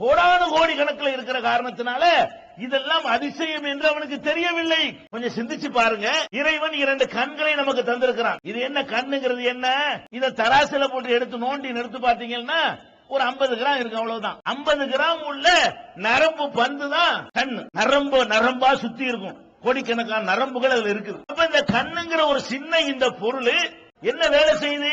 கோடான கோடி கணக்கில் இருக்கிற காரணத்தினால இதெல்லாம் அதிசயம் என்று அவனுக்கு தெரியவில்லை. கொஞ்சம் சிந்திச்சு பாருங்க. இறைவன் 2 கண்களை நமக்கு தந்திருக்கிறான். இது என்ன கண்ணுங்கிறது என்ன? இத தராசில போட்டு எடுத்து நோண்டி நிறுத்து பாத்தீங்கன்னா ஒரு 50 கிராம் இருக்கு, அவ்வளவுதான். 50 கிராம் உள்ள நரம்பு பந்து தான் கண்ணு. நரம்பா சுத்தி இருக்கும், கோடிக்கணக்கான நரம்புகள் அதுல இருக்குது. அப்ப இந்த கண்ணுங்கிற ஒரு சின்ன இந்த பொருள் என்ன வேலை செய்யுது?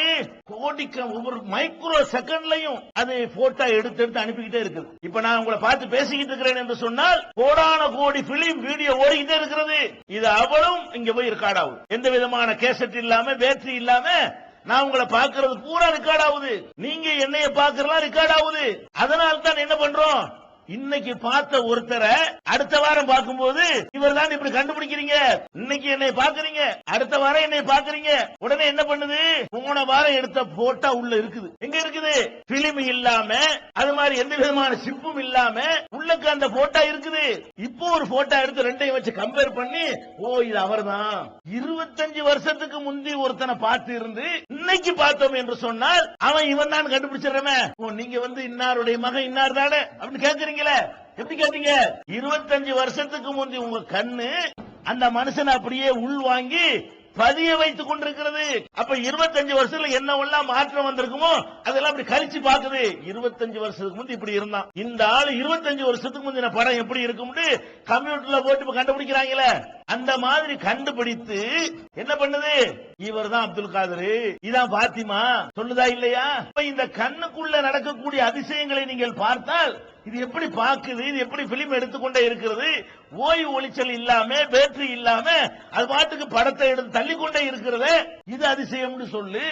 ஒவ்வொரு மைக்ரோ செகண்ட்லயும் அது போட்டோ எடுத்து அனுப்பிக்கிட்டே இருக்குது. இப்ப நான் உங்களை பார்த்து பேசிக்கிட்டு இருக்கிறேன் என்று சொன்னால் கோடான கோடி பிலிம் வீடியோ ஓடிக்கிட்டே இருக்கிறது. இது அவளும் இங்க போய் ரெக்கார்ட் ஆகுது. எந்த விதமான கேசட் இல்லாம, பேட்டரி இல்லாம நான் உங்களை பார்க்கிறது பூரா ரெக்கார்ட் ஆகுது. நீங்க என்னைய பார்க்கறலாம் ரெக்கார்ட் ஆகுது. அதனால தான் என்ன பண்றோம், இன்னைக்கு பார்த்த ஒருத்தரை அடுத்த வாரம் பார்க்கும்போது இவர் தான் இப்படி கண்டுபிடிக்கிறீங்க. இன்னைக்கு என்னை பாக்குறீங்க, அடுத்த வாரம் என்னை பாக்குறீங்க. உடனே என்ன பண்ணுது, போன வாரம் எடுத்த போட்டோ உள்ள இருக்குது. எங்க இருக்குது? பிலிம் இல்லாம, அது மாதிரி எந்த விதமான சிப்பும் இல்லாம உள்ளக்கு அந்த போட்டோ இருக்குது. இப்போ ஒரு போட்டோ எடுத்து ரெண்டையும் வச்சு கம்பேர் பண்ணி, ஓ இது அவர் தான். 25 வருஷத்துக்கு முந்தி ஒருத்தனை பார்த்து இருந்து இன்னைக்கு பார்த்தோம் என்று சொன்னால் அவன் இவன் தான் கண்டுபிடிச்சிடறமே. நீங்க இன்னாருடைய மகன் இன்னார் தானே அப்படின்னு கேட்கறீங்க. எப்படி கேட்டீங்க? 25 வருஷத்துக்கு முந்தி உங்க கண்ணு அந்த மனுஷனை அப்படியே உள்வாங்கி பதிய வைத்துக் கொண்டிருக்கிறது. அப்ப 25 வருஷத்துல என்னவெல்லாம் மாற்றம் வந்திருக்குமோ அதெல்லாம் அப்படி கழிச்சு பாக்குது. 25 வருஷத்துக்கு முந்தி இப்படி இருந்தான் இந்த ஆளு, 25 வருஷத்துக்கு முந்தின படம் எப்படி இருக்கும்னு கம்ப்யூட்டர்ல போட்டு கண்டுபிடிக்கிறாங்களே, அந்த மாதிரி கண்டுபிடித்து என்ன பண்ணுது, இவர் தான் அப்துல் காதர், இதான் பாத்திமா சொல்லுதா இல்லையா? இந்த கண்ணுக்குள்ள நடக்கக்கூடிய அதிசயங்களை நீங்கள் பார்த்தால் இது எப்படி பாக்குது, இது எப்படி பிலிம் எடுத்துக்கொண்டே இருக்கிறது, ஓய்வு ஒளிச்சல் இல்லாம, பேட்டரி இல்லாம அது பாட்டுக்கு படத்தை எடுத்து தள்ளிக்கொண்டே இருக்கிறது, இது அதிசயம்னு சொல்லு.